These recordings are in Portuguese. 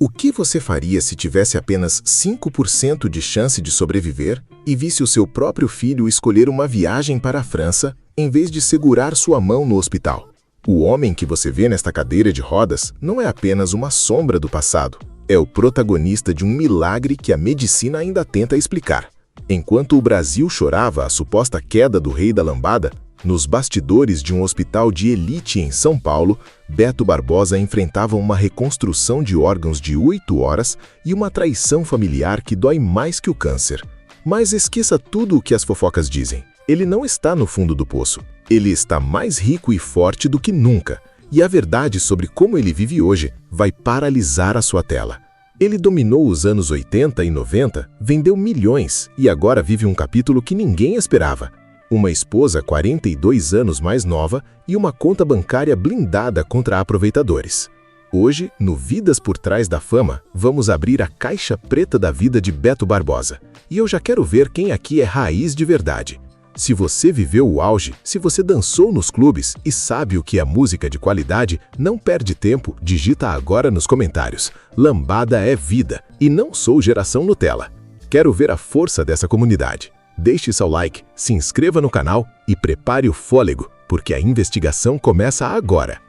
O que você faria se tivesse apenas 5% de chance de sobreviver e visse o seu próprio filho escolher uma viagem para a França em vez de segurar sua mão no hospital? O homem que você vê nesta cadeira de rodas não é apenas uma sombra do passado. É o protagonista de um milagre que a medicina ainda tenta explicar. Enquanto o Brasil chorava a suposta queda do rei da lambada, nos bastidores de um hospital de elite em São Paulo, Beto Barbosa enfrentava uma reconstrução de órgãos de 8 horas e uma traição familiar que dói mais que o câncer. Mas esqueça tudo o que as fofocas dizem. Ele não está no fundo do poço. Ele está mais rico e forte do que nunca. E a verdade sobre como ele vive hoje vai paralisar a sua tela. Ele dominou os anos 80 e 90, vendeu milhões e agora vive um capítulo que ninguém esperava. Uma esposa 42 anos mais nova e uma conta bancária blindada contra aproveitadores. Hoje, no Vidas por Trás da Fama, vamos abrir a caixa preta da vida de Beto Barbosa. E eu já quero ver quem aqui é raiz de verdade. Se você viveu o auge, se você dançou nos clubes e sabe o que é música de qualidade, não perde tempo, digita agora nos comentários. Lambada é vida e não sou geração Nutella. Quero ver a força dessa comunidade. Deixe seu like, se inscreva no canal e prepare o fôlego, porque a investigação começa agora.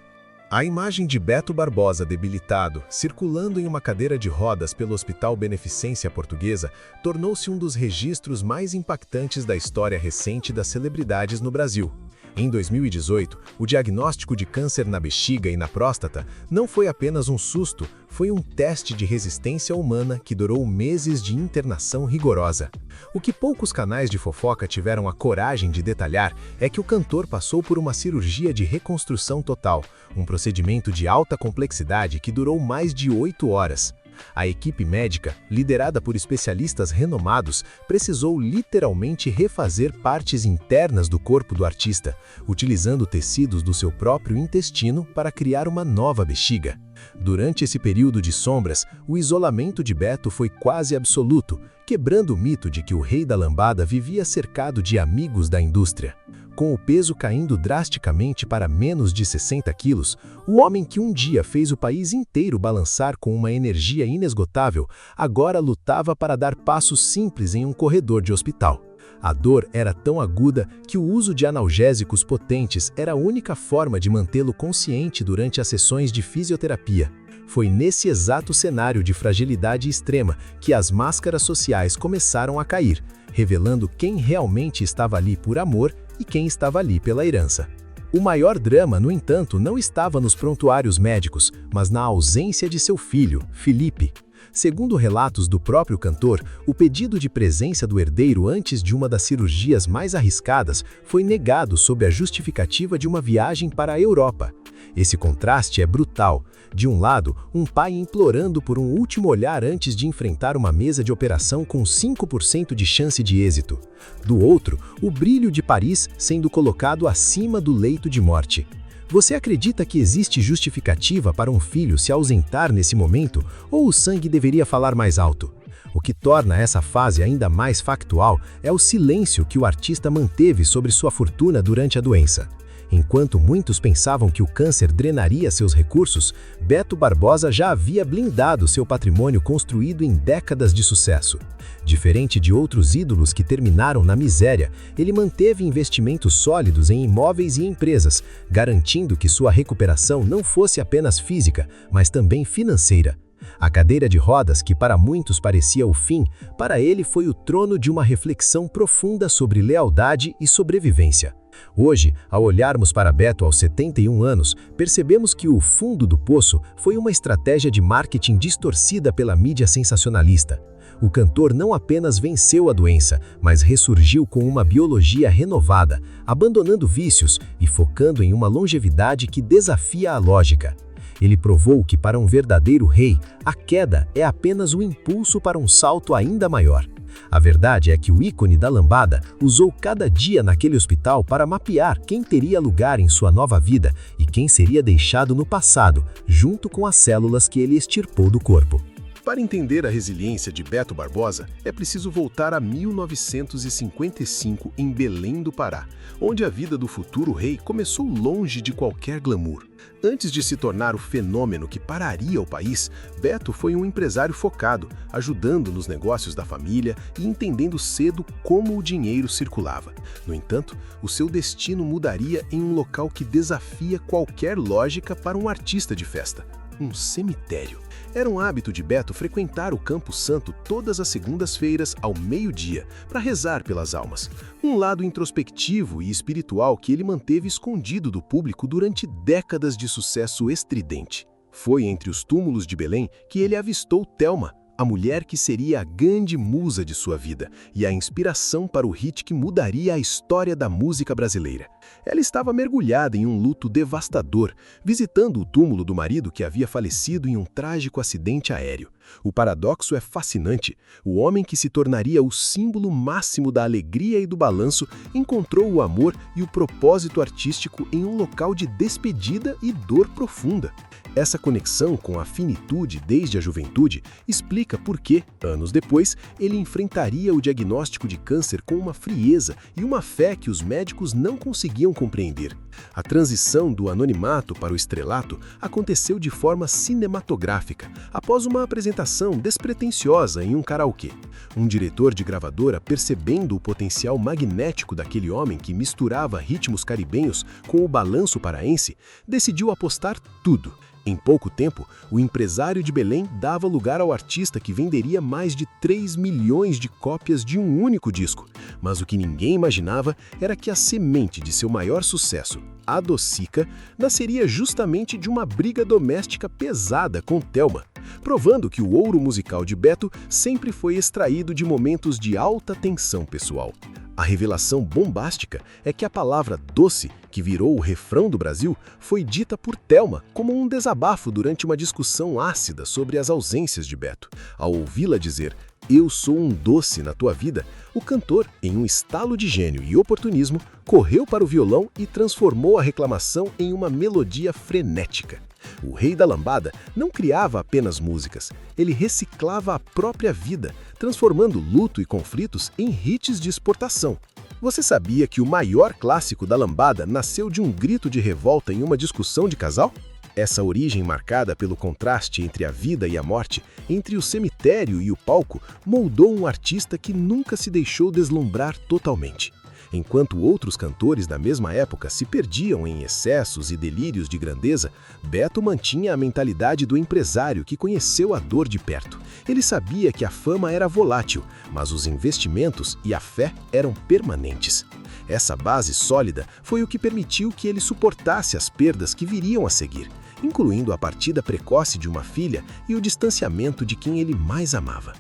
A imagem de Beto Barbosa debilitado, circulando em uma cadeira de rodas pelo Hospital Beneficência Portuguesa, tornou-se um dos registros mais impactantes da história recente das celebridades no Brasil. Em 2018, o diagnóstico de câncer na bexiga e na próstata não foi apenas um susto, foi um teste de resistência humana que durou meses de internação rigorosa. O que poucos canais de fofoca tiveram a coragem de detalhar é que o cantor passou por uma cirurgia de reconstrução total, um procedimento de alta complexidade que durou mais de 8 horas. A equipe médica, liderada por especialistas renomados, precisou literalmente refazer partes internas do corpo do artista, utilizando tecidos do seu próprio intestino para criar uma nova bexiga. Durante esse período de sombras, o isolamento de Beto foi quase absoluto, quebrando o mito de que o rei da lambada vivia cercado de amigos da indústria. Com o peso caindo drasticamente para menos de 60 quilos, o homem que um dia fez o país inteiro balançar com uma energia inesgotável, agora lutava para dar passos simples em um corredor de hospital. A dor era tão aguda que o uso de analgésicos potentes era a única forma de mantê-lo consciente durante as sessões de fisioterapia. Foi nesse exato cenário de fragilidade extrema que as máscaras sociais começaram a cair, revelando quem realmente estava ali por amor e quem estava ali pela herança. O maior drama, no entanto, não estava nos prontuários médicos, mas na ausência de seu filho, Felipe. Segundo relatos do próprio cantor, o pedido de presença do herdeiro antes de uma das cirurgias mais arriscadas foi negado sob a justificativa de uma viagem para a Europa. Esse contraste é brutal. De um lado, um pai implorando por um último olhar antes de enfrentar uma mesa de operação com 5% de chance de êxito. Do outro, o brilho de Paris sendo colocado acima do leito de morte. Você acredita que existe justificativa para um filho se ausentar nesse momento, ou o sangue deveria falar mais alto? O que torna essa fase ainda mais factual é o silêncio que o artista manteve sobre sua fortuna durante a doença. Enquanto muitos pensavam que o câncer drenaria seus recursos, Beto Barbosa já havia blindado seu patrimônio construído em décadas de sucesso. Diferente de outros ídolos que terminaram na miséria, ele manteve investimentos sólidos em imóveis e empresas, garantindo que sua recuperação não fosse apenas física, mas também financeira. A cadeira de rodas, que para muitos parecia o fim, para ele foi o trono de uma reflexão profunda sobre lealdade e sobrevivência. Hoje, ao olharmos para Beto aos 71 anos, percebemos que o fundo do poço foi uma estratégia de marketing distorcida pela mídia sensacionalista. O cantor não apenas venceu a doença, mas ressurgiu com uma biologia renovada, abandonando vícios e focando em uma longevidade que desafia a lógica. Ele provou que para um verdadeiro rei, a queda é apenas o impulso para um salto ainda maior. A verdade é que o ícone da lambada usou cada dia naquele hospital para mapear quem teria lugar em sua nova vida e quem seria deixado no passado, junto com as células que ele extirpou do corpo. Para entender a resiliência de Beto Barbosa, é preciso voltar a 1955 em Belém do Pará, onde a vida do futuro rei começou longe de qualquer glamour. Antes de se tornar o fenômeno que pararia o país, Beto foi um empresário focado, ajudando nos negócios da família e entendendo cedo como o dinheiro circulava. No entanto, o seu destino mudaria em um local que desafia qualquer lógica para um artista de festa: um cemitério. Era um hábito de Beto frequentar o Campo Santo todas as segundas-feiras ao meio-dia para rezar pelas almas. Um lado introspectivo e espiritual que ele manteve escondido do público durante décadas de sucesso estridente. Foi entre os túmulos de Belém que ele avistou Thelma, a mulher que seria a grande musa de sua vida e a inspiração para o hit que mudaria a história da música brasileira. Ela estava mergulhada em um luto devastador, visitando o túmulo do marido que havia falecido em um trágico acidente aéreo. O paradoxo é fascinante. O homem que se tornaria o símbolo máximo da alegria e do balanço encontrou o amor e o propósito artístico em um local de despedida e dor profunda. Essa conexão com a finitude desde a juventude explica por que, anos depois, ele enfrentaria o diagnóstico de câncer com uma frieza e uma fé que os médicos não conseguiam compreender. A transição do anonimato para o estrelato aconteceu de forma cinematográfica, após uma apresentação despretensiosa em um karaokê. Um diretor de gravadora, percebendo o potencial magnético daquele homem que misturava ritmos caribenhos com o balanço paraense, decidiu apostar tudo. Em pouco tempo, o empresário de Belém dava lugar ao artista que venderia mais de 3 milhões de cópias de um único disco. Mas o que ninguém imaginava era que a semente de seu maior sucesso, a Docica, nasceria justamente de uma briga doméstica pesada com Thelma, provando que o ouro musical de Beto sempre foi extraído de momentos de alta tensão pessoal. A revelação bombástica é que a palavra doce, que virou o refrão do Brasil, foi dita por Thelma como um desabafo durante uma discussão ácida sobre as ausências de Beto. Ao ouvi-la dizer "Eu sou um doce na tua vida", o cantor, em um estalo de gênio e oportunismo, correu para o violão e transformou a reclamação em uma melodia frenética. O rei da lambada não criava apenas músicas, ele reciclava a própria vida, transformando luto e conflitos em hits de exportação. Você sabia que o maior clássico da lambada nasceu de um grito de revolta em uma discussão de casal? Essa origem marcada pelo contraste entre a vida e a morte, entre o cemitério e o palco, moldou um artista que nunca se deixou deslumbrar totalmente. Enquanto outros cantores da mesma época se perdiam em excessos e delírios de grandeza, Beto mantinha a mentalidade do empresário que conheceu a dor de perto. Ele sabia que a fama era volátil, mas os investimentos e a fé eram permanentes. Essa base sólida foi o que permitiu que ele suportasse as perdas que viriam a seguir, incluindo a partida precoce de uma filha e o distanciamento de quem ele mais amava.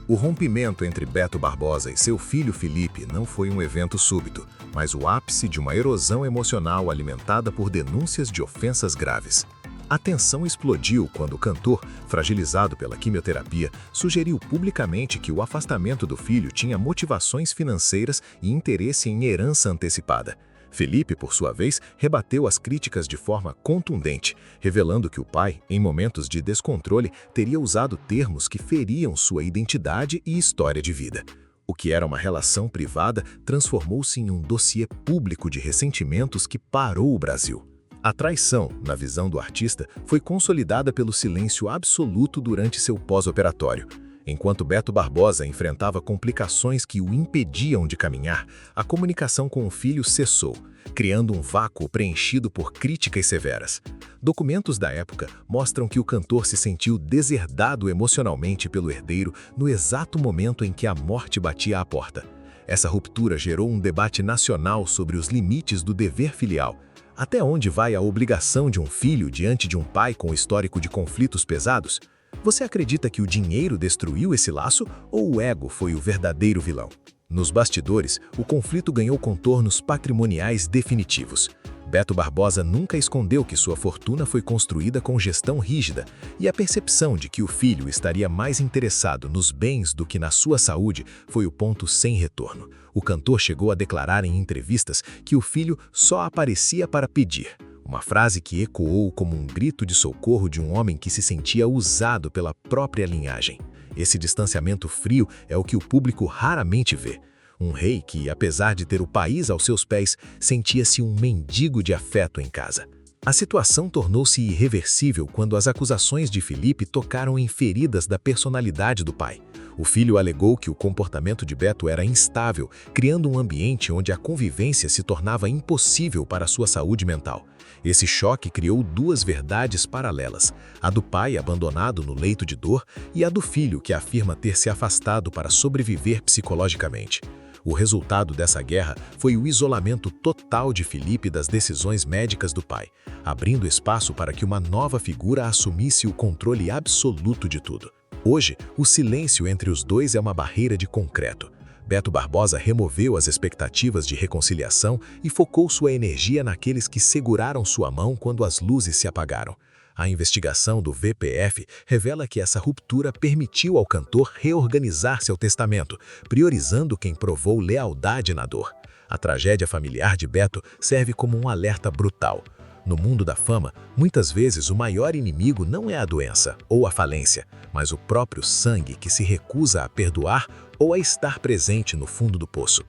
O rompimento entre Beto Barbosa e seu filho Felipe não foi um evento súbito, mas o ápice de uma erosão emocional alimentada por denúncias de ofensas graves. A tensão explodiu quando o cantor, fragilizado pela quimioterapia, sugeriu publicamente que o afastamento do filho tinha motivações financeiras e interesse em herança antecipada. Felipe, por sua vez, rebateu as críticas de forma contundente, revelando que o pai, em momentos de descontrole, teria usado termos que feriam sua identidade e história de vida. O que era uma relação privada transformou-se em um dossiê público de ressentimentos que parou o Brasil. A traição, na visão do artista, foi consolidada pelo silêncio absoluto durante seu pós-operatório. Enquanto Beto Barbosa enfrentava complicações que o impediam de caminhar, a comunicação com o filho cessou, criando um vácuo preenchido por críticas severas. Documentos da época mostram que o cantor se sentiu deserdado emocionalmente pelo herdeiro no exato momento em que a morte batia à porta. Essa ruptura gerou um debate nacional sobre os limites do dever filial. Até onde vai a obrigação de um filho diante de um pai com histórico de conflitos pesados? Você acredita que o dinheiro destruiu esse laço ou o ego foi o verdadeiro vilão? Nos bastidores, o conflito ganhou contornos patrimoniais definitivos. Beto Barbosa nunca escondeu que sua fortuna foi construída com gestão rígida, e a percepção de que o filho estaria mais interessado nos bens do que na sua saúde foi o ponto sem retorno. O cantor chegou a declarar em entrevistas que o filho só aparecia para pedir. Uma frase que ecoou como um grito de socorro de um homem que se sentia usado pela própria linhagem. Esse distanciamento frio é o que o público raramente vê. Um rei que, apesar de ter o país aos seus pés, sentia-se um mendigo de afeto em casa. A situação tornou-se irreversível quando as acusações de Filipe tocaram em feridas da personalidade do pai. O filho alegou que o comportamento de Beto era instável, criando um ambiente onde a convivência se tornava impossível para sua saúde mental. Esse choque criou duas verdades paralelas, a do pai abandonado no leito de dor e a do filho que afirma ter se afastado para sobreviver psicologicamente. O resultado dessa guerra foi o isolamento total de Filipe das decisões médicas do pai, abrindo espaço para que uma nova figura assumisse o controle absoluto de tudo. Hoje, o silêncio entre os dois é uma barreira de concreto. Beto Barbosa removeu as expectativas de reconciliação e focou sua energia naqueles que seguraram sua mão quando as luzes se apagaram. A investigação do VPF revela que essa ruptura permitiu ao cantor reorganizar seu testamento, priorizando quem provou lealdade na dor. A tragédia familiar de Beto serve como um alerta brutal. No mundo da fama, muitas vezes o maior inimigo não é a doença ou a falência, mas o próprio sangue que se recusa a perdoar ou a estar presente no fundo do poço.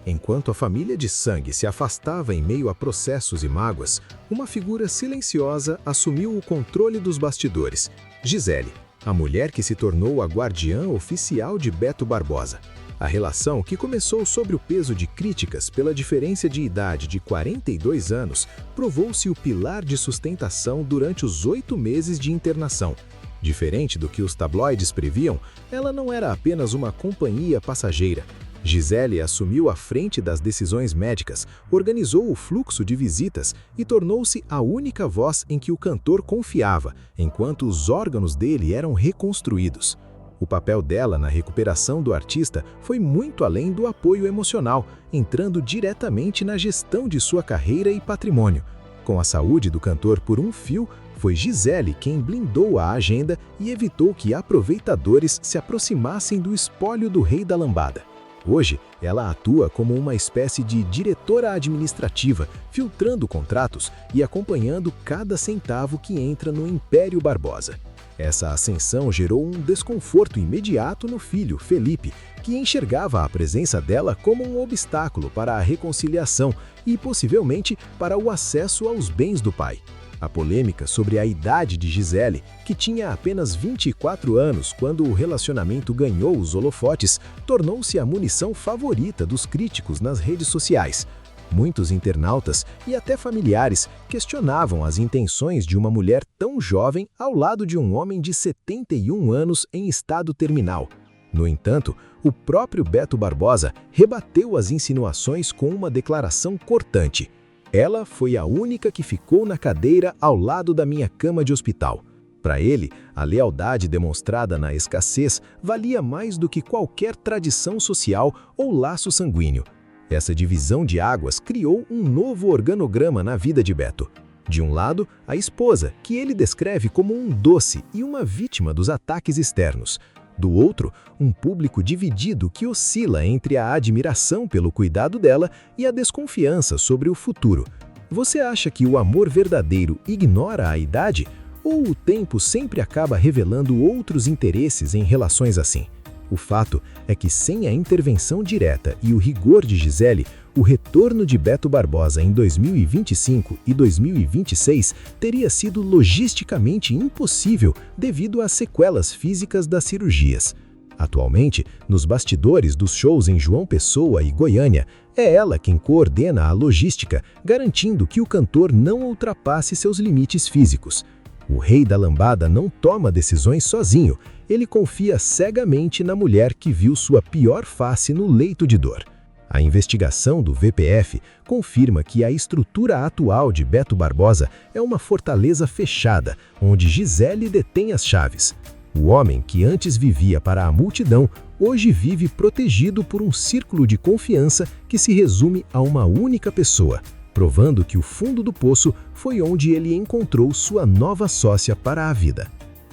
Enquanto a família de sangue se afastava em meio a processos e mágoas, uma figura silenciosa assumiu o controle dos bastidores: Gisele, a mulher que se tornou a guardiã oficial de Beto Barbosa. A relação, que começou sob o peso de críticas pela diferença de idade de 42 anos, provou-se o pilar de sustentação durante os 8 meses de internação. Diferente do que os tabloides previam, ela não era apenas uma companhia passageira. Gisele assumiu a frente das decisões médicas, organizou o fluxo de visitas e tornou-se a única voz em que o cantor confiava, enquanto os órgãos dele eram reconstruídos. O papel dela na recuperação do artista foi muito além do apoio emocional, entrando diretamente na gestão de sua carreira e patrimônio. Com a saúde do cantor por um fio, foi Gisele quem blindou a agenda e evitou que aproveitadores se aproximassem do espólio do rei da lambada. Hoje, ela atua como uma espécie de diretora administrativa, filtrando contratos e acompanhando cada centavo que entra no Império Barbosa. Essa ascensão gerou um desconforto imediato no filho, Felipe, que enxergava a presença dela como um obstáculo para a reconciliação e, possivelmente, para o acesso aos bens do pai. A polêmica sobre a idade de Gisele, que tinha apenas 24 anos quando o relacionamento ganhou os holofotes, tornou-se a munição favorita dos críticos nas redes sociais. Muitos internautas e até familiares questionavam as intenções de uma mulher tão jovem ao lado de um homem de 71 anos em estado terminal. No entanto, o próprio Beto Barbosa rebateu as insinuações com uma declaração cortante: "Ela foi a única que ficou na cadeira ao lado da minha cama de hospital." Para ele, a lealdade demonstrada na escassez valia mais do que qualquer tradição social ou laço sanguíneo. Essa divisão de águas criou um novo organograma na vida de Beto. De um lado, a esposa, que ele descreve como um doce e uma vítima dos ataques externos. Do outro, um público dividido que oscila entre a admiração pelo cuidado dela e a desconfiança sobre o futuro. Você acha que o amor verdadeiro ignora a idade? Ou o tempo sempre acaba revelando outros interesses em relações assim? O fato é que, sem a intervenção direta e o rigor de Gisele, o retorno de Beto Barbosa em 2025 e 2026 teria sido logisticamente impossível devido às sequelas físicas das cirurgias. Atualmente, nos bastidores dos shows em João Pessoa e Goiânia, é ela quem coordena a logística, garantindo que o cantor não ultrapasse seus limites físicos. O rei da lambada não toma decisões sozinho, ele confia cegamente na mulher que viu sua pior face no leito de dor. A investigação do VPF confirma que a estrutura atual de Beto Barbosa é uma fortaleza fechada, onde Gisele detém as chaves. O homem que antes vivia para a multidão, hoje vive protegido por um círculo de confiança que se resume a uma única pessoa, provando que o fundo do poço foi onde ele encontrou sua nova sócia para a vida.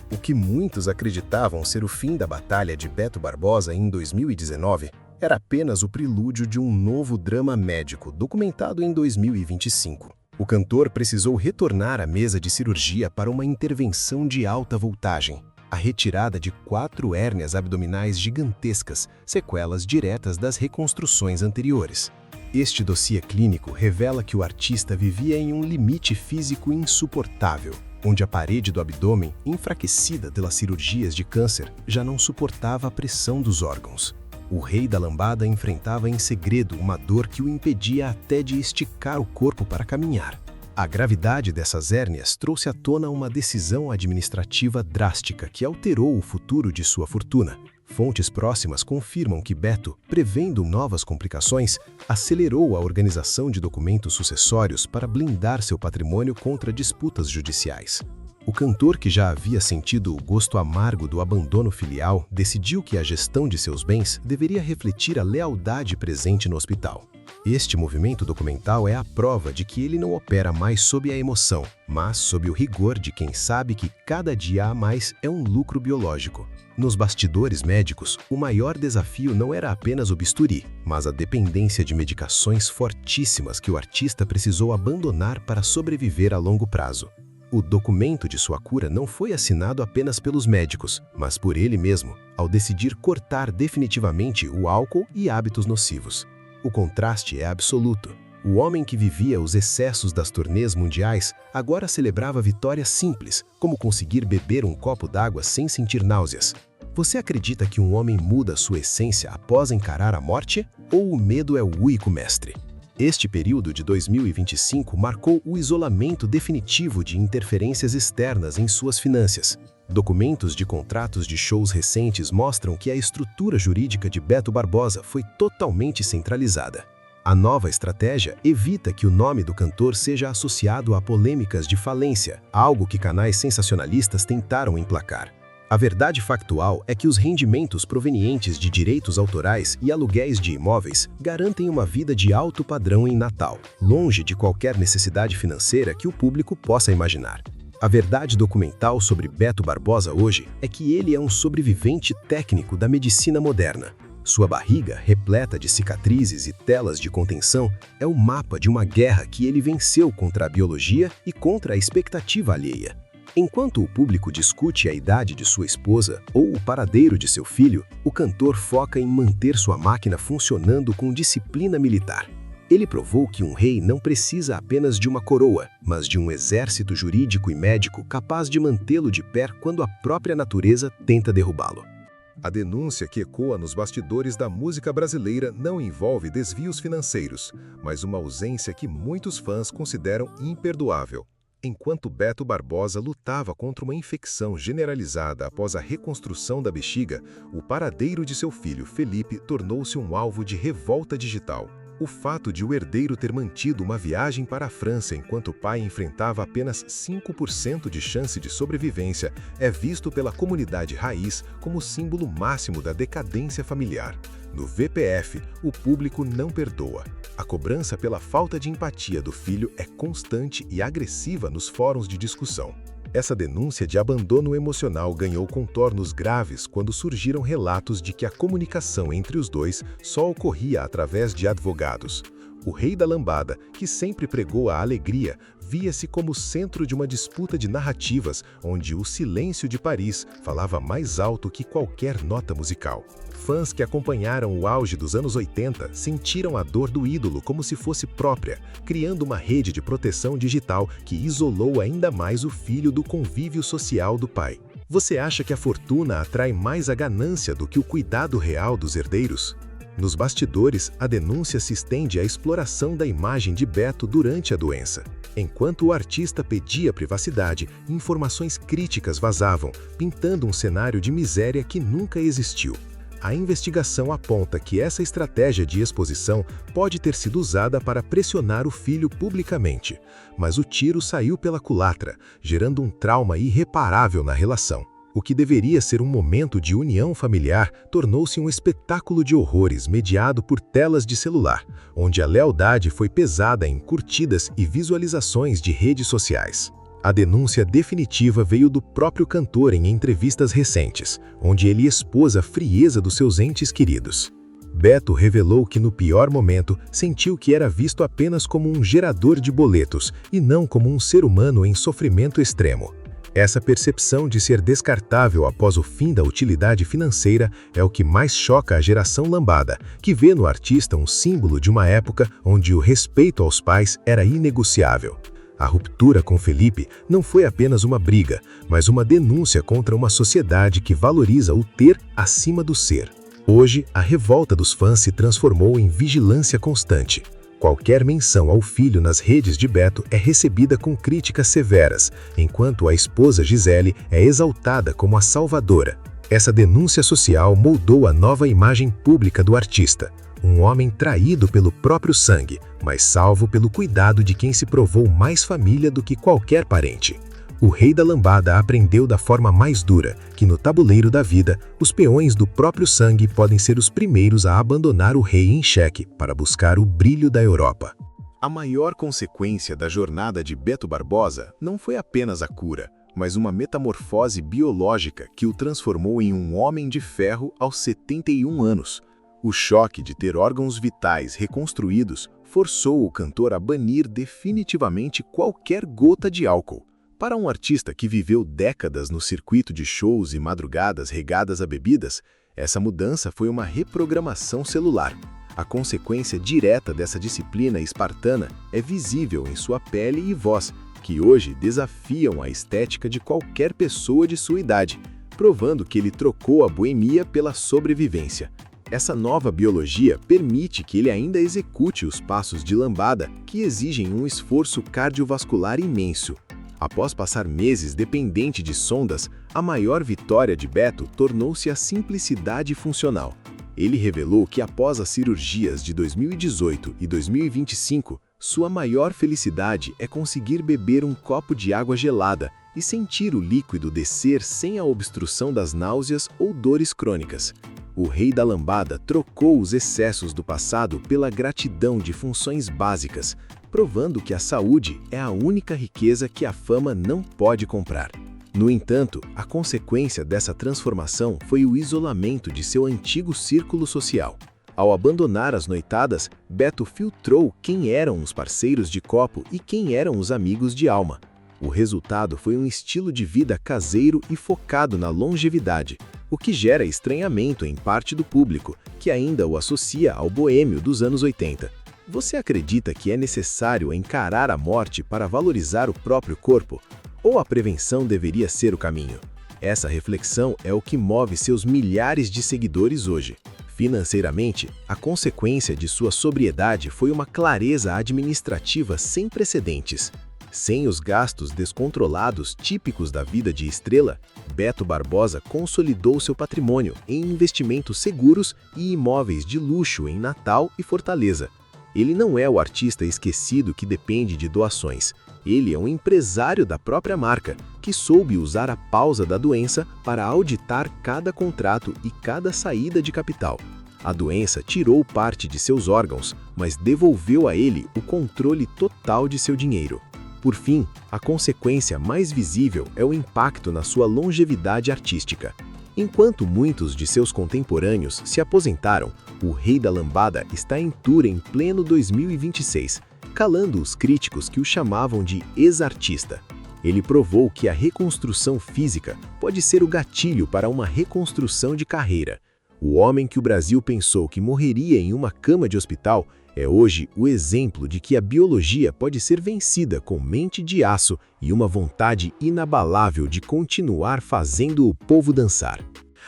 O que muitos acreditavam ser o fim da batalha de Beto Barbosa em 2019 era apenas o prelúdio de um novo drama médico documentado em 2025. O cantor precisou retornar à mesa de cirurgia para uma intervenção de alta voltagem, a retirada de 4 hérnias abdominais gigantescas, sequelas diretas das reconstruções anteriores. Este dossiê clínico revela que o artista vivia em um limite físico insuportável, onde a parede do abdômen, enfraquecida pelas cirurgias de câncer, já não suportava a pressão dos órgãos. O rei da lambada enfrentava em segredo uma dor que o impedia até de esticar o corpo para caminhar. A gravidade dessas hérnias trouxe à tona uma decisão administrativa drástica que alterou o futuro de sua fortuna. Fontes próximas confirmam que Beto, prevendo novas complicações, acelerou a organização de documentos sucessórios para blindar seu patrimônio contra disputas judiciais. O cantor, que já havia sentido o gosto amargo do abandono filial, decidiu que a gestão de seus bens deveria refletir a lealdade presente no hospital. Este movimento documental é a prova de que ele não opera mais sob a emoção, mas sob o rigor de quem sabe que cada dia a mais é um lucro biológico. Nos bastidores médicos, o maior desafio não era apenas o bisturi, mas a dependência de medicações fortíssimas que o artista precisou abandonar para sobreviver a longo prazo. O documento de sua cura não foi assinado apenas pelos médicos, mas por ele mesmo, ao decidir cortar definitivamente o álcool e hábitos nocivos. O contraste é absoluto. O homem que vivia os excessos das turnês mundiais agora celebrava vitórias simples, como conseguir beber um copo d'água sem sentir náuseas. Você acredita que um homem muda sua essência após encarar a morte? Ou o medo é o único mestre? Este período de 2025 marcou o isolamento definitivo de interferências externas em suas finanças. Documentos de contratos de shows recentes mostram que a estrutura jurídica de Beto Barbosa foi totalmente centralizada. A nova estratégia evita que o nome do cantor seja associado a polêmicas de falência, algo que canais sensacionalistas tentaram emplacar. A verdade factual é que os rendimentos provenientes de direitos autorais e aluguéis de imóveis garantem uma vida de alto padrão em Natal, longe de qualquer necessidade financeira que o público possa imaginar. A verdade documental sobre Beto Barbosa hoje é que ele é um sobrevivente técnico da medicina moderna. Sua barriga, repleta de cicatrizes e telas de contenção, é o mapa de uma guerra que ele venceu contra a biologia e contra a expectativa alheia. Enquanto o público discute a idade de sua esposa ou o paradeiro de seu filho, o cantor foca em manter sua máquina funcionando com disciplina militar. Ele provou que um rei não precisa apenas de uma coroa, mas de um exército jurídico e médico capaz de mantê-lo de pé quando a própria natureza tenta derrubá-lo. A denúncia que ecoa nos bastidores da música brasileira não envolve desvios financeiros, mas uma ausência que muitos fãs consideram imperdoável. Enquanto Beto Barbosa lutava contra uma infecção generalizada após a reconstrução da bexiga, o paradeiro de seu filho, Felipe, tornou-se um alvo de revolta digital. O fato de o herdeiro ter mantido uma viagem para a França enquanto o pai enfrentava apenas 5% de chance de sobrevivência é visto pela comunidade raiz como símbolo máximo da decadência familiar. No VPF, o público não perdoa. A cobrança pela falta de empatia do filho é constante e agressiva nos fóruns de discussão. Essa denúncia de abandono emocional ganhou contornos graves quando surgiram relatos de que a comunicação entre os dois só ocorria através de advogados. O rei da lambada, que sempre pregou a alegria, via-se como centro de uma disputa de narrativas onde o silêncio de Paris falava mais alto que qualquer nota musical. Fãs que acompanharam o auge dos anos 80 sentiram a dor do ídolo como se fosse própria, criando uma rede de proteção digital que isolou ainda mais o filho do convívio social do pai. Você acha que a fortuna atrai mais a ganância do que o cuidado real dos herdeiros? Nos bastidores, a denúncia se estende à exploração da imagem de Beto durante a doença. Enquanto o artista pedia privacidade, informações críticas vazavam, pintando um cenário de miséria que nunca existiu. A investigação aponta que essa estratégia de exposição pode ter sido usada para pressionar o filho publicamente, mas o tiro saiu pela culatra, gerando um trauma irreparável na relação. O que deveria ser um momento de união familiar tornou-se um espetáculo de horrores mediado por telas de celular, onde a lealdade foi pesada em curtidas e visualizações de redes sociais. A denúncia definitiva veio do próprio cantor em entrevistas recentes, onde ele expôs a frieza dos seus entes queridos. Beto revelou que no pior momento sentiu que era visto apenas como um gerador de boletos e não como um ser humano em sofrimento extremo. Essa percepção de ser descartável após o fim da utilidade financeira é o que mais choca a geração lambada, que vê no artista um símbolo de uma época onde o respeito aos pais era inegociável. A ruptura com Felipe não foi apenas uma briga, mas uma denúncia contra uma sociedade que valoriza o ter acima do ser. Hoje, a revolta dos fãs se transformou em vigilância constante. Qualquer menção ao filho nas redes de Beto é recebida com críticas severas, enquanto a esposa Gisele é exaltada como a salvadora. Essa denúncia social moldou a nova imagem pública do artista. Um homem traído pelo próprio sangue, mas salvo pelo cuidado de quem se provou mais família do que qualquer parente. O rei da lambada aprendeu da forma mais dura que no tabuleiro da vida, os peões do próprio sangue podem ser os primeiros a abandonar o rei em xeque para buscar o brilho da Europa. A maior consequência da jornada de Beto Barbosa não foi apenas a cura, mas uma metamorfose biológica que o transformou em um homem de ferro aos 71 anos. O choque de ter órgãos vitais reconstruídos forçou o cantor a banir definitivamente qualquer gota de álcool. Para um artista que viveu décadas no circuito de shows e madrugadas regadas a bebidas, essa mudança foi uma reprogramação celular. A consequência direta dessa disciplina espartana é visível em sua pele e voz, que hoje desafiam a estética de qualquer pessoa de sua idade, provando que ele trocou a boemia pela sobrevivência. Essa nova biologia permite que ele ainda execute os passos de lambada que exigem um esforço cardiovascular imenso. Após passar meses dependente de sondas, a maior vitória de Beto tornou-se a simplicidade funcional. Ele revelou que após as cirurgias de 2018 e 2025, sua maior felicidade é conseguir beber um copo de água gelada e sentir o líquido descer sem a obstrução das náuseas ou dores crônicas. O rei da lambada trocou os excessos do passado pela gratidão de funções básicas, provando que a saúde é a única riqueza que a fama não pode comprar. No entanto, a consequência dessa transformação foi o isolamento de seu antigo círculo social. Ao abandonar as noitadas, Beto filtrou quem eram os parceiros de copo e quem eram os amigos de alma. O resultado foi um estilo de vida caseiro e focado na longevidade, o que gera estranhamento em parte do público, que ainda o associa ao boêmio dos anos 80. Você acredita que é necessário encarar a morte para valorizar o próprio corpo? Ou a prevenção deveria ser o caminho? Essa reflexão é o que move seus milhares de seguidores hoje. Financeiramente, a consequência de sua sobriedade foi uma clareza administrativa sem precedentes. Sem os gastos descontrolados típicos da vida de estrela, Beto Barbosa consolidou seu patrimônio em investimentos seguros e imóveis de luxo em Natal e Fortaleza. Ele não é o artista esquecido que depende de doações. Ele é um empresário da própria marca, que soube usar a pausa da doença para auditar cada contrato e cada saída de capital. A doença tirou parte de seus órgãos, mas devolveu a ele o controle total de seu dinheiro. Por fim, a consequência mais visível é o impacto na sua longevidade artística. Enquanto muitos de seus contemporâneos se aposentaram, o rei da lambada está em tour em pleno 2026, calando os críticos que o chamavam de ex-artista. Ele provou que a reconstrução física pode ser o gatilho para uma reconstrução de carreira. O homem que o Brasil pensou que morreria em uma cama de hospital é hoje o exemplo de que a biologia pode ser vencida com mente de aço e uma vontade inabalável de continuar fazendo o povo dançar.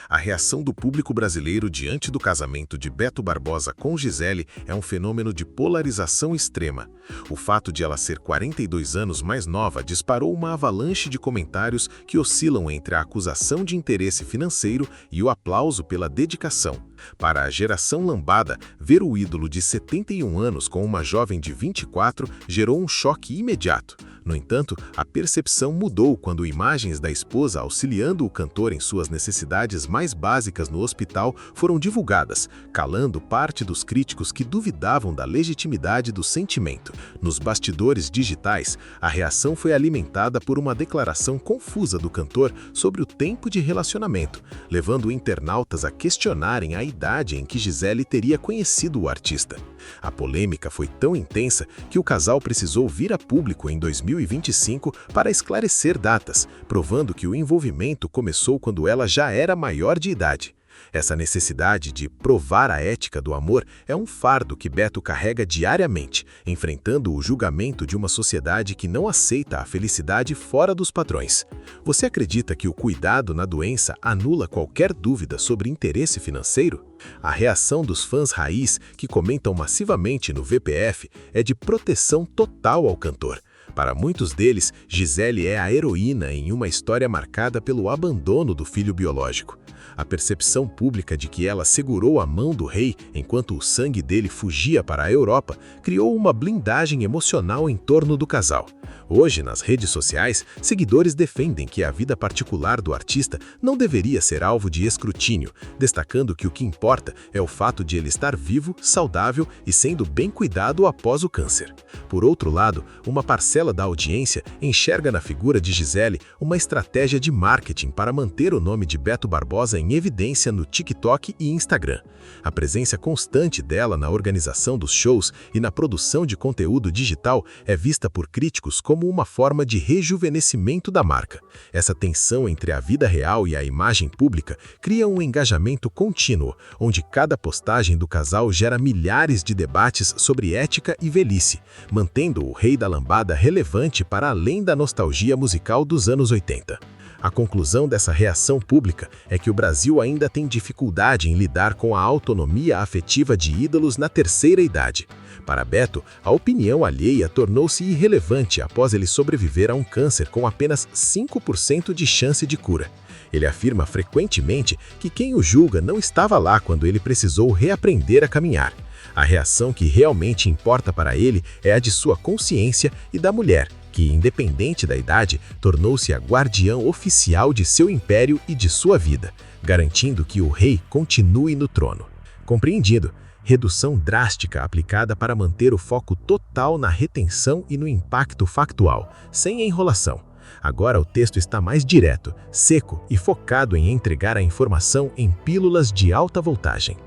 A reação do público brasileiro diante do casamento de Beto Barbosa com Gisele é um fenômeno de polarização extrema. O fato de ela ser 42 anos mais nova disparou uma avalanche de comentários que oscilam entre a acusação de interesse financeiro e o aplauso pela dedicação. Para a geração lambada, ver o ídolo de 71 anos com uma jovem de 24 gerou um choque imediato. No entanto, a percepção mudou quando imagens da esposa auxiliando o cantor em suas necessidades mais básicas no hospital foram divulgadas, calando parte dos críticos que duvidavam da legitimidade do sentimento. Nos bastidores digitais, a reação foi alimentada por uma declaração confusa do cantor sobre o tempo de relacionamento, levando internautas a questionarem a idade em que Gisele teria conhecido o artista. A polêmica foi tão intensa que o casal precisou vir a público em 2025 para esclarecer datas, provando que o envolvimento começou quando ela já era maior de idade. Essa necessidade de provar a ética do amor é um fardo que Beto carrega diariamente, enfrentando o julgamento de uma sociedade que não aceita a felicidade fora dos padrões. Você acredita que o cuidado na doença anula qualquer dúvida sobre interesse financeiro? A reação dos fãs raiz, que comentam massivamente no VPF, é de proteção total ao cantor. Para muitos deles, Gisele é a heroína em uma história marcada pelo abandono do filho biológico. A percepção pública de que ela segurou a mão do rei enquanto o sangue dele fugia para a Europa criou uma blindagem emocional em torno do casal. Hoje, nas redes sociais, seguidores defendem que a vida particular do artista não deveria ser alvo de escrutínio, destacando que o que importa é o fato de ele estar vivo, saudável e sendo bem cuidado após o câncer. Por outro lado, uma parcela da audiência enxerga na figura de Gisele uma estratégia de marketing para manter o nome de Beto Barbosa em evidência no TikTok e Instagram. A presença constante dela na organização dos shows e na produção de conteúdo digital é vista por críticos como uma forma de rejuvenescimento da marca. Essa tensão entre a vida real e a imagem pública cria um engajamento contínuo, onde cada postagem do casal gera milhares de debates sobre ética e velhice, mantendo o Rei da Lambada relevante para além da nostalgia musical dos anos 80. A conclusão dessa reação pública é que o Brasil ainda tem dificuldade em lidar com a autonomia afetiva de ídolos na terceira idade. Para Beto, a opinião alheia tornou-se irrelevante após ele sobreviver a um câncer com apenas 5% de chance de cura. Ele afirma frequentemente que quem o julga não estava lá quando ele precisou reaprender a caminhar. A reação que realmente importa para ele é a de sua consciência e da mulher, que, independente da idade, tornou-se a guardiã oficial de seu império e de sua vida, garantindo que o rei continue no trono. Compreendido, redução drástica aplicada para manter o foco total na retenção e no impacto factual, sem enrolação. Agora o texto está mais direto, seco e focado em entregar a informação em pílulas de alta voltagem.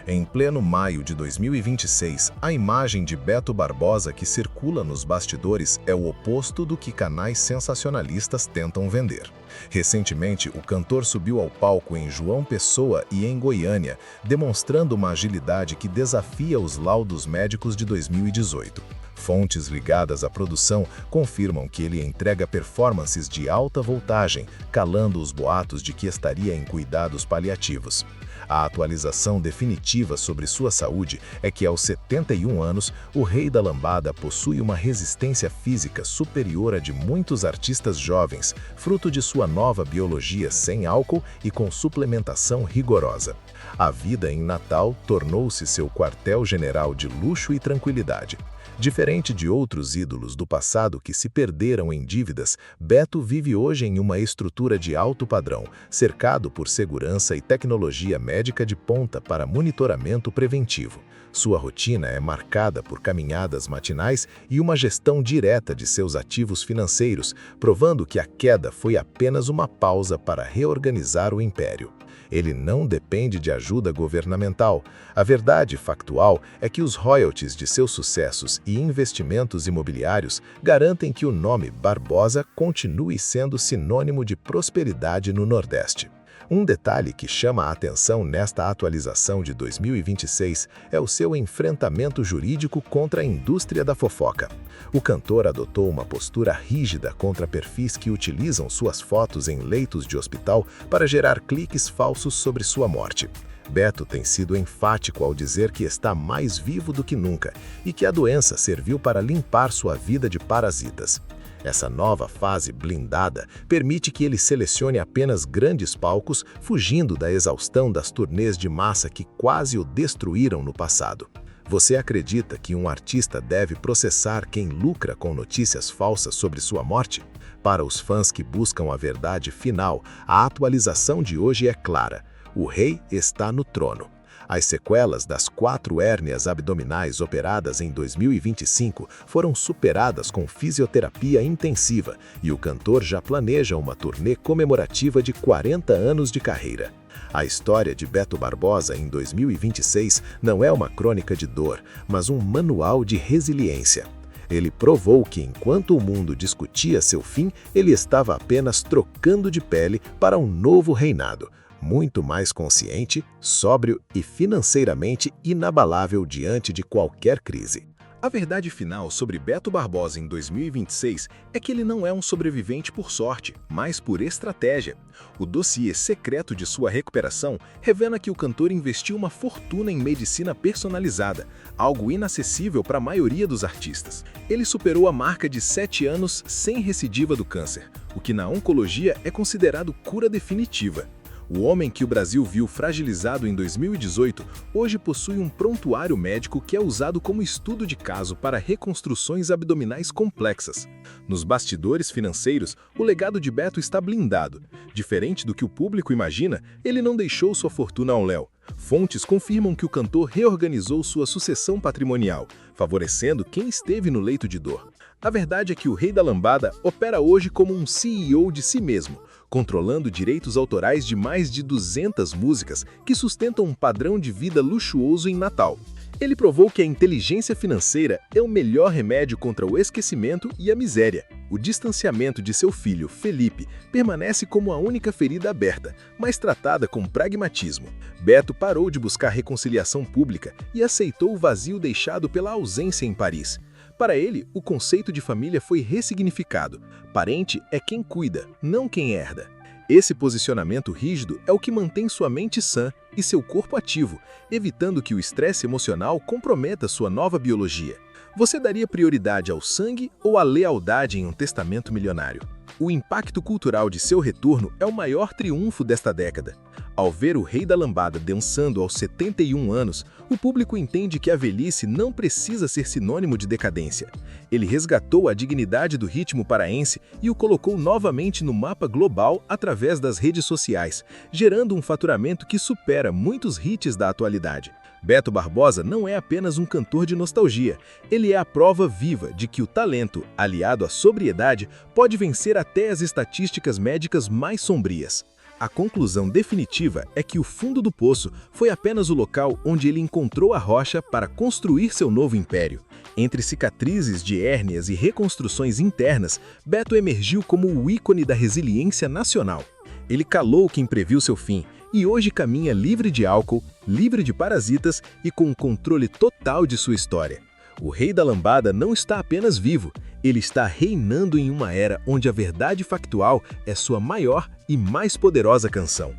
Em pleno maio de 2026, a imagem de Beto Barbosa que circula nos bastidores é o oposto do que canais sensacionalistas tentam vender. Recentemente, o cantor subiu ao palco em João Pessoa e em Goiânia, demonstrando uma agilidade que desafia os laudos médicos de 2018. Fontes ligadas à produção confirmam que ele entrega performances de alta voltagem, calando os boatos de que estaria em cuidados paliativos. A atualização definitiva sobre sua saúde é que, aos 71 anos, o Rei da Lambada possui uma resistência física superior à de muitos artistas jovens, fruto de sua nova biologia sem álcool e com suplementação rigorosa. A vida em Natal tornou-se seu quartel-general de luxo e tranquilidade. Diferente de outros ídolos do passado que se perderam em dívidas, Beto vive hoje em uma estrutura de alto padrão, cercado por segurança e tecnologia médica de ponta para monitoramento preventivo. Sua rotina é marcada por caminhadas matinais e uma gestão direta de seus ativos financeiros, provando que a queda foi apenas uma pausa para reorganizar o império. Ele não depende de ajuda governamental. A verdade factual é que os royalties de seus sucessos e investimentos imobiliários garantem que o nome Barbosa continue sendo sinônimo de prosperidade no Nordeste. Um detalhe que chama a atenção nesta atualização de 2026 é o seu enfrentamento jurídico contra a indústria da fofoca. O cantor adotou uma postura rígida contra perfis que utilizam suas fotos em leitos de hospital para gerar cliques falsos sobre sua morte. Beto tem sido enfático ao dizer que está mais vivo do que nunca e que a doença serviu para limpar sua vida de parasitas. Essa nova fase blindada permite que ele selecione apenas grandes palcos, fugindo da exaustão das turnês de massa que quase o destruíram no passado. Você acredita que um artista deve processar quem lucra com notícias falsas sobre sua morte? Para os fãs que buscam a verdade final, a atualização de hoje é clara: o rei está no trono. As sequelas das 4 hérnias abdominais operadas em 2025 foram superadas com fisioterapia intensiva e o cantor já planeja uma turnê comemorativa de 40 anos de carreira. A história de Beto Barbosa em 2026 não é uma crônica de dor, mas um manual de resiliência. Ele provou que, enquanto o mundo discutia seu fim, ele estava apenas trocando de pele para um novo reinado, muito mais consciente, sóbrio e financeiramente inabalável diante de qualquer crise. A verdade final sobre Beto Barbosa em 2026 é que ele não é um sobrevivente por sorte, mas por estratégia. O dossiê secreto de sua recuperação revela que o cantor investiu uma fortuna em medicina personalizada, algo inacessível para a maioria dos artistas. Ele superou a marca de 7 anos sem recidiva do câncer, o que na oncologia é considerado cura definitiva. O homem que o Brasil viu fragilizado em 2018, hoje possui um prontuário médico que é usado como estudo de caso para reconstruções abdominais complexas. Nos bastidores financeiros, o legado de Beto está blindado. Diferente do que o público imagina, ele não deixou sua fortuna ao léu. Fontes confirmam que o cantor reorganizou sua sucessão patrimonial, favorecendo quem esteve no leito de dor. A verdade é que o Rei da Lambada opera hoje como um CEO de si mesmo, controlando direitos autorais de mais de 200 músicas que sustentam um padrão de vida luxuoso em Natal. Ele provou que a inteligência financeira é o melhor remédio contra o esquecimento e a miséria. O distanciamento de seu filho, Felipe, permanece como a única ferida aberta, mas tratada com pragmatismo. Beto parou de buscar reconciliação pública e aceitou o vazio deixado pela ausência em Paris. Para ele, o conceito de família foi ressignificado. Parente é quem cuida, não quem herda. Esse posicionamento rígido é o que mantém sua mente sã e seu corpo ativo, evitando que o estresse emocional comprometa sua nova biologia. Você daria prioridade ao sangue ou à lealdade em um testamento milionário? O impacto cultural de seu retorno é o maior triunfo desta década. Ao ver o Rei da Lambada dançando aos 71 anos, o público entende que a velhice não precisa ser sinônimo de decadência. Ele resgatou a dignidade do ritmo paraense e o colocou novamente no mapa global através das redes sociais, gerando um faturamento que supera muitos hits da atualidade. Beto Barbosa não é apenas um cantor de nostalgia, ele é a prova viva de que o talento, aliado à sobriedade, pode vencer até as estatísticas médicas mais sombrias. A conclusão definitiva é que o fundo do poço foi apenas o local onde ele encontrou a rocha para construir seu novo império. Entre cicatrizes de hérnias e reconstruções internas, Beto emergiu como o ícone da resiliência nacional. Ele calou quem previu seu fim e hoje caminha livre de álcool, livre de parasitas e com o controle total de sua história. O Rei da Lambada não está apenas vivo, ele está reinando em uma era onde a verdade factual é sua maior e mais poderosa canção.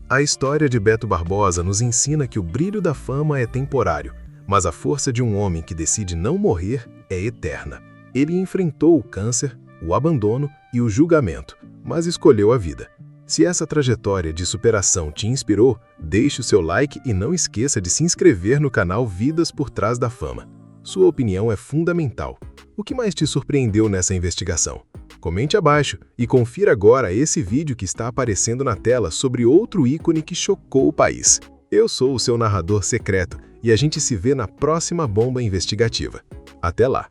A história de Beto Barbosa nos ensina que o brilho da fama é temporário, mas a força de um homem que decide não morrer é eterna. Ele enfrentou o câncer, o abandono e o julgamento, mas escolheu a vida. Se essa trajetória de superação te inspirou, deixe o seu like e não esqueça de se inscrever no canal Vidas por Trás da Fama. Sua opinião é fundamental. O que mais te surpreendeu nessa investigação? Comente abaixo e confira agora esse vídeo que está aparecendo na tela sobre outro ícone que chocou o país. Eu sou o seu narrador secreto e a gente se vê na próxima bomba investigativa. Até lá!